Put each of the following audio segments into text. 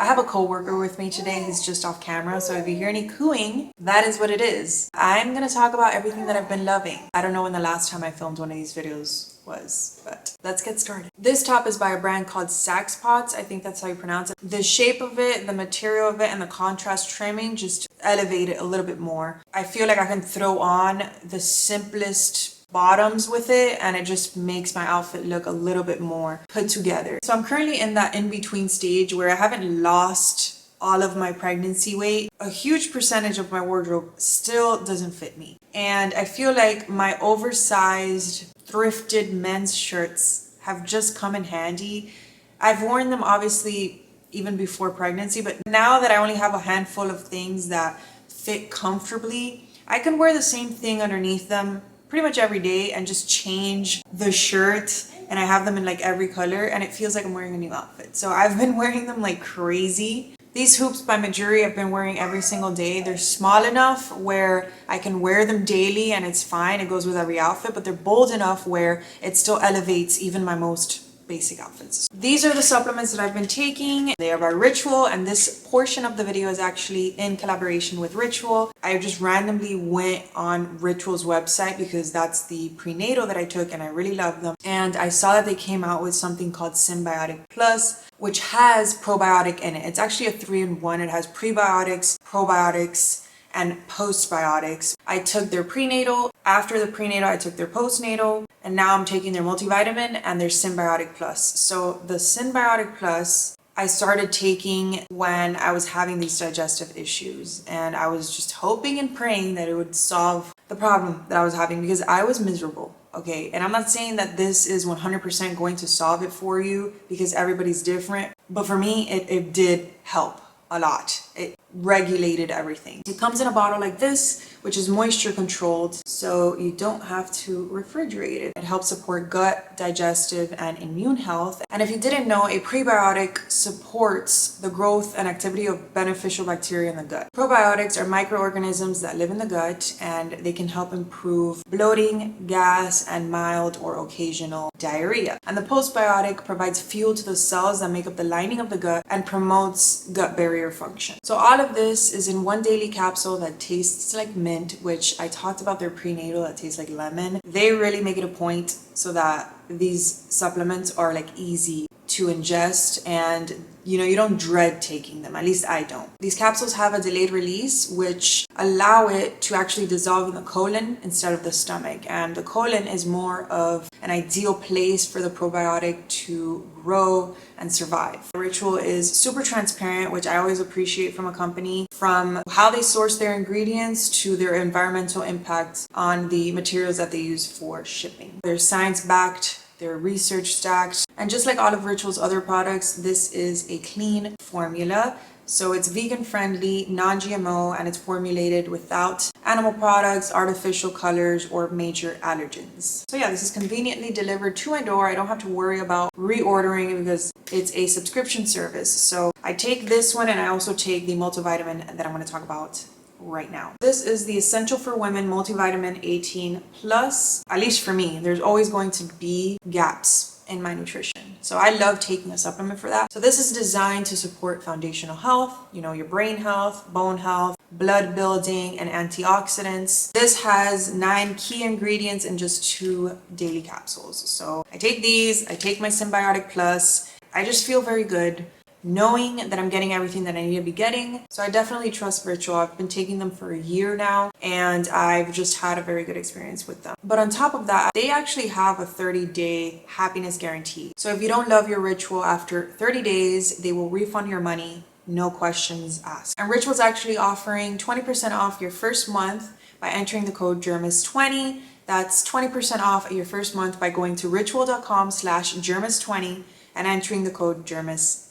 I have a co-worker with me today. He's just off camera, so if you hear any cooing, that is what it is. I'm gonna talk about everything that I've been loving. I don't know when the last time I filmed one of these videos was, but let's get started. This top is by a brand called SAKSPOTTS. I think that's how you pronounce it. The shape of it, the material of it, and the contrast trimming just elevate it a little bit more. I feel like I can throw on the simplest bottoms with it and it just makes my outfit look a little bit more put together. So I'm currently in that in-between stage where I haven't lost all of my pregnancy weight. A huge percentage of my wardrobe still doesn't fit me. And I feel like my oversized thrifted men's shirts have just come in handy. I've worn them obviously even before pregnancy, but now that I only have a handful of things that fit comfortably, I can wear the same thing underneath them pretty much every day and just change the shirt, and I have them in like every color and it feels like I'm wearing a new outfit. So I've been wearing them like crazy. These hoops by MEJURI I've been wearing every single day. They're small enough where I can wear them daily and it's fine, it goes with every outfit, but they're bold enough where it still elevates even my most basic outfits. These are the supplements that I've been taking. They are by Ritual, and this portion of the video is actually in collaboration with Ritual. I just randomly went on Ritual's website because that's the prenatal that I took and I really love them. And I saw that they came out with something called Synbiotic Plus, which has probiotic in it. It's actually a 3-in-1. It has prebiotics, probiotics, and postbiotics. I took their prenatal. After the prenatal, I took their postnatal. And now I'm taking their multivitamin and their Synbiotic Plus. So the Synbiotic Plus, I started taking when I was having these digestive issues. And I was just hoping and praying that it would solve the problem that I was having because I was miserable. Okay, and I'm not saying that this is 100% going to solve it for you because everybody's different. But for me, it did help a lot. It regulated everything. It comes in a bottle like this, which is moisture controlled, so you don't have to refrigerate it. It helps support gut, digestive, and immune health. And if you didn't know, a prebiotic supports the growth and activity of beneficial bacteria in the gut. Probiotics are microorganisms that live in the gut, and they can help improve bloating, gas, and mild or occasional diarrhea. And the postbiotic provides fuel to the cells that make up the lining of the gut and promotes gut barrier function. So all of this is in one daily capsule that tastes like mint, which I talked about their prenatal that tastes like lemon. They really make it a point so that these supplements are like easy to ingest and you don't dread taking them. At least I don't. These capsules have a delayed release which allow it to actually dissolve in the colon instead of the stomach, and the colon is more of an ideal place for the probiotic to grow and survive. Ritual is super transparent, which I always appreciate from a company, from how they source their ingredients to their environmental impact on the materials that they use for shipping. They're science-backed, they're research stacked, and just like all of Ritual's other products, this is a clean formula. So it's vegan friendly, non-GMO, and it's formulated without animal products, artificial colors, or major allergens. So yeah, this is conveniently delivered to my door. I don't have to worry about reordering because it's a subscription service. So I take this one and I also take the multivitamin that I'm going to talk about right now. This is the Essential for Women Multivitamin 18 Plus. At least for me, there's always going to be gaps in my nutrition. So I love taking a supplement for that. So this is designed to support foundational health, your brain health, bone health, blood building, and antioxidants. This has 9 key ingredients in just 2 daily capsules. So I take these, I take my Synbiotic Plus. I just feel very good knowing that I'm getting everything that I need to be getting. So I definitely trust Ritual. I've been taking them for a year now and I've just had a very good experience with them. But on top of that, they actually have a 30-day happiness guarantee. So if you don't love your Ritual after 30 days, they will refund your money, no questions asked. And Ritual's actually offering 20% off your first month by entering the code GERMAS20. That's 20% off your first month by going to ritual.com/GERMAS20 and entering the code GERMAS20.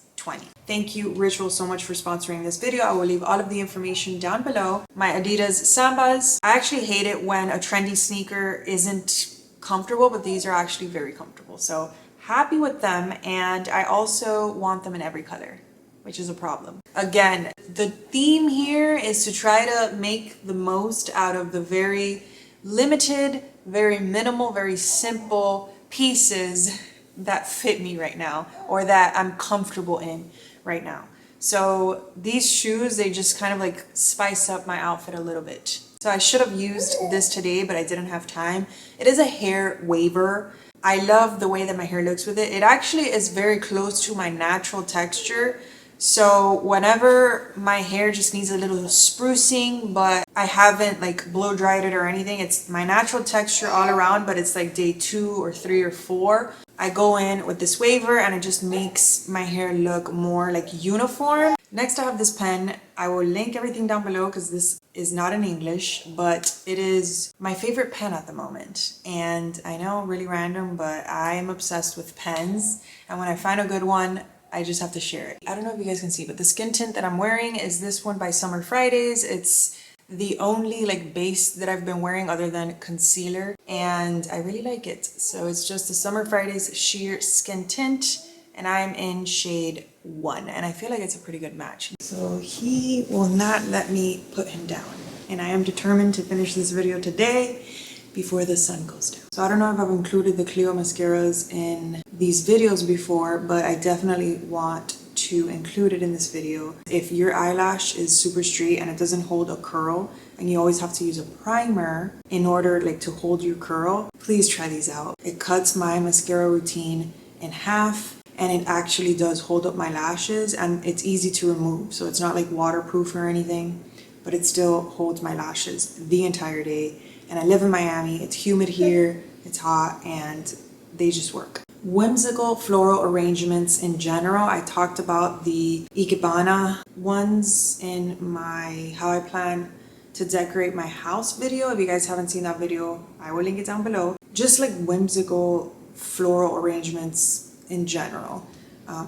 Thank you, Ritual, so much for sponsoring this video. I will leave all of the information down below. My ADIDAS Sambas. I actually hate it when a trendy sneaker isn't comfortable, but these are actually very comfortable. So happy with them, and I also want them in every color, which is a problem. Again, the theme here is to try to make the most out of the very limited, very minimal, very simple pieces that fit me right now or that I'm comfortable in right now. So these shoes, they just kind of like spice up my outfit a little bit. So I should have used this today, but I didn't have time. It is a hair waver. I love the way that my hair looks with it. It actually is very close to my natural texture. So whenever my hair just needs a little sprucing, but I haven't like blow dried it or anything, it's my natural texture all around, but it's like day 2 or 3 or 4. I go in with this waver and it just makes my hair look more like uniform. Next I have this pen. I will link everything down below because this is not in English, but it is my favorite pen at the moment. And I know, really random, but I am obsessed with pens. And when I find a good one, I just have to share it. I don't know if you guys can see, but the skin tint that I'm wearing is this one by Summer Fridays. It's the only like base that I've been wearing other than concealer, and I really like it. So it's just the Summer Fridays sheer skin tint, and I'm in shade 1, and I feel like it's a pretty good match. So he will not let me put him down, and I am determined to finish this video today before the sun goes down. So I don't know if I've included the CLIO mascaras in these videos before, but I definitely want to include it in this video. If your eyelash is super straight and it doesn't hold a curl, and you always have to use a primer in order like to hold your curl, please try these out. It cuts my mascara routine in half, and it actually does hold up my lashes, and it's easy to remove. So it's not like waterproof or anything, but it still holds my lashes the entire day. And I live in Miami, it's humid here, it's hot, and they just work. Whimsical floral arrangements in general. I talked about the Ikebana ones in my how I plan to decorate my house video. If you guys haven't seen that video, I will link it down below. Just like whimsical floral arrangements in general.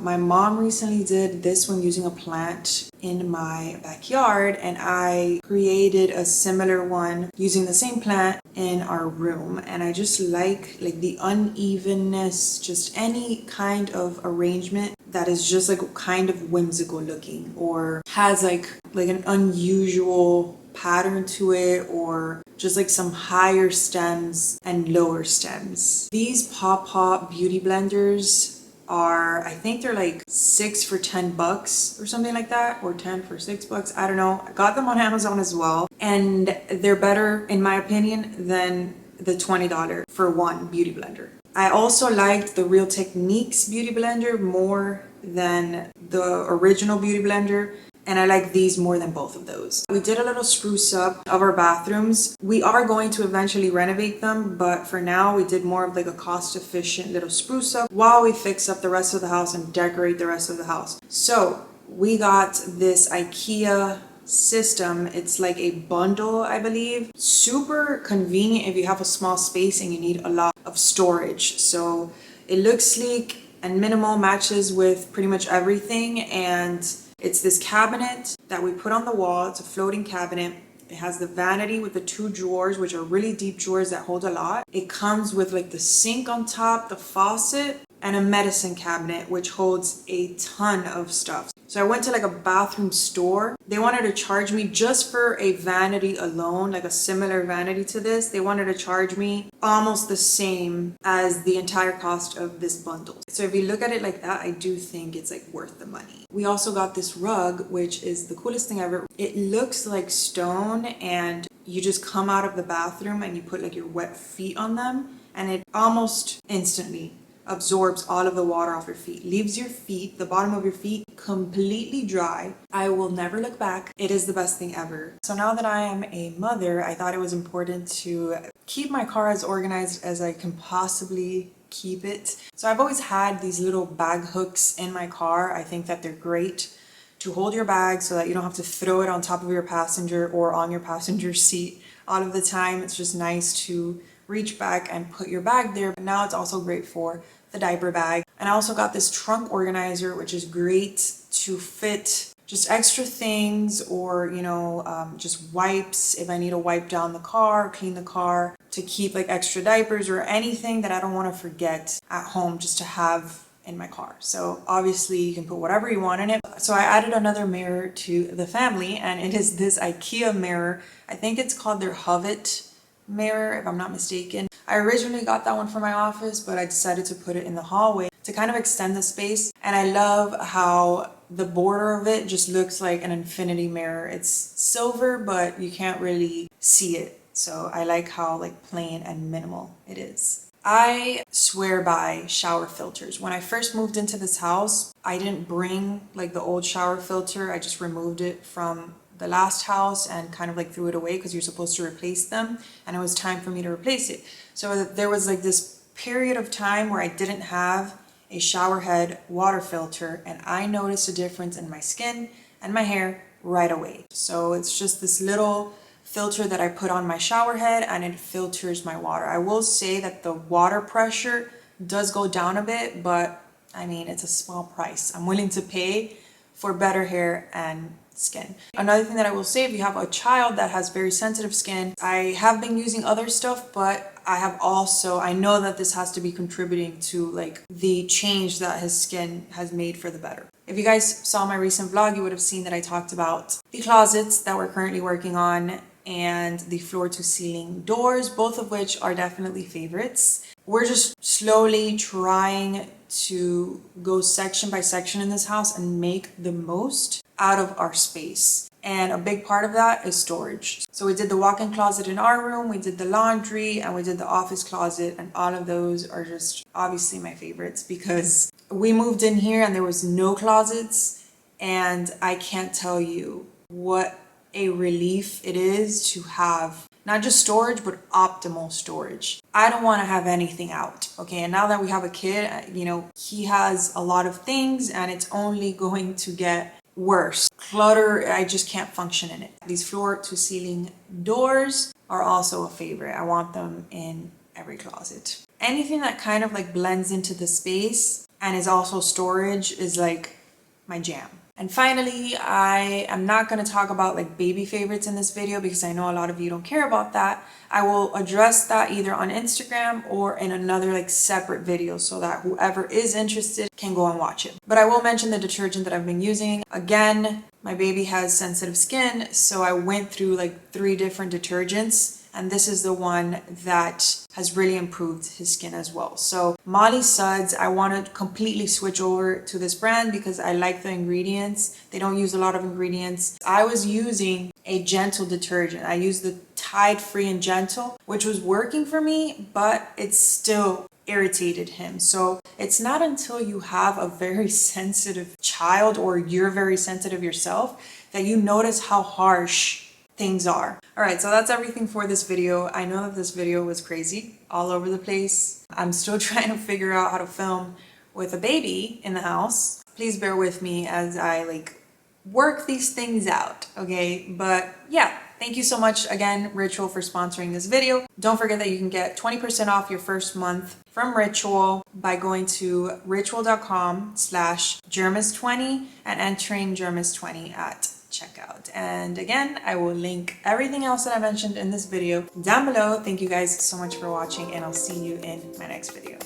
My mom recently did this one using a plant in my backyard, and I created a similar one using the same plant in our room. And I just like the unevenness, just any kind of arrangement that is just like kind of whimsical looking, or has like an unusual pattern to it, or just like some higher stems and lower stems. These Pop beauty blenders are, I think they're like 6 for $10 or something like that, or 10 for $6. I don't know. I got them on Amazon as well, and they're better in my opinion than the $20 for one beauty blender. I also liked the Real Techniques beauty blender more than the original beauty blender, and I like these more than both of those. We did a little spruce up of our bathrooms. We are going to eventually renovate them, but for now we did more of like a cost-efficient little spruce up while we fix up the rest of the house and decorate the rest of the house. So we got this IKEA system. It's like a bundle, I believe. Super convenient if you have a small space and you need a lot of storage. So it looks sleek and minimal, matches with pretty much everything, and it's this cabinet that we put on the wall. It's a floating cabinet. It has the vanity with the 2 drawers, which are really deep drawers that hold a lot. It comes with like the sink on top, the faucet, and a medicine cabinet, which holds a ton of stuff. So I went to like a bathroom store. They wanted to charge me just for a vanity alone, like a similar vanity to this. They wanted to charge me almost the same as the entire cost of this bundle. So if you look at it like that, I do think it's like worth the money. We also got this rug, which is the coolest thing ever. It looks like stone, and you just come out of the bathroom and you put like your wet feet on them, and it almost instantly absorbs all of the water off your feet, leaves your feet, the bottom of your feet, completely dry. I will never look back. It is the best thing ever. So now that I am a mother, I thought it was important to keep my car as organized as I can possibly keep it. So I've always had these little bag hooks in my car. I think that they're great to hold your bag so that you don't have to throw it on top of your passenger or on your passenger seat all of the time. It's just nice to reach back and put your bag there. But now it's also great for the diaper bag. And I also got this trunk organizer, which is great to fit just extra things, or just wipes if I need to wipe down the car, clean the car, to keep like extra diapers or anything that I don't want to forget at home, just to have in my car. So obviously you can put whatever you want in it. So I added another mirror to the family, and it is this IKEA mirror. I think it's called their Hovet mirror, if I'm not mistaken. I originally got that one for my office, but I decided to put it in the hallway to kind of extend the space. And I love how the border of it just looks like an infinity mirror. It's silver, but you can't really see it. So I like how like plain and minimal it is. I swear by shower filters. When I first moved into this house, I didn't bring like the old shower filter. I just removed it from the last house and kind of like threw it away because you're supposed to replace them, and it was time for me to replace it. So there was like this period of time where I didn't have a shower head water filter, and I noticed a difference in my skin and my hair right away. So it's just this little filter that I put on my shower head and it filters my water. I will say that the water pressure does go down a bit, but I mean, it's a small price I'm willing to pay for better hair and skin. Another thing that I will say, if you have a child that has very sensitive skin, I have been using other stuff, but I know that this has to be contributing to like the change that his skin has made for the better. If you guys saw my recent vlog, you would have seen that I talked about the closets that we're currently working on and the floor to ceiling doors, both of which are definitely favorites. We're just slowly trying to go section by section in this house and make the most out of our space. And a big part of that is storage. So we did the walk-in closet in our room, we did the laundry, and we did the office closet, and all of those are just obviously my favorites because we moved in here and there was no closets, and I can't tell you what a relief it is to have not just storage, but optimal storage. I don't want to have anything out, okay? And now that we have a kid, you know, he has a lot of things and it's only going to get worse. Clutter, I just can't function in it. These floor to ceiling doors are also a favorite. I want them in every closet. Anything that kind of like blends into the space and is also storage is like my jam. And finally, I am not going to talk about like baby favorites in this video because I know a lot of you don't care about that. I will address that either on Instagram or in another like separate video so that whoever is interested can go and watch it. But I will mention the detergent that I've been using. Again, my baby has sensitive skin, so I went through like 3 different detergents, and this is the one that has really improved his skin as well. So Molly Suds, I want to completely switch over to this brand because I like the ingredients. They don't use a lot of ingredients. I was using a gentle detergent. I used the Tide Free and Gentle, which was working for me, but it still irritated him. So it's not until you have a very sensitive child or you're very sensitive yourself that you notice how harsh things are. All right, so that's everything for this video. I know that this video was crazy, all over the place. I'm still trying to figure out how to film with a baby in the house. Please bear with me as I like work these things out, okay? But yeah, thank you so much again, Ritual, for sponsoring this video. Don't forget that you can get 20% off your first month from Ritual by going to ritual.com/germis20 and entering germis20 at checkout. And again, I will link everything else that I mentioned in this video down below. Thank you guys so much for watching, and I'll see you in my next video.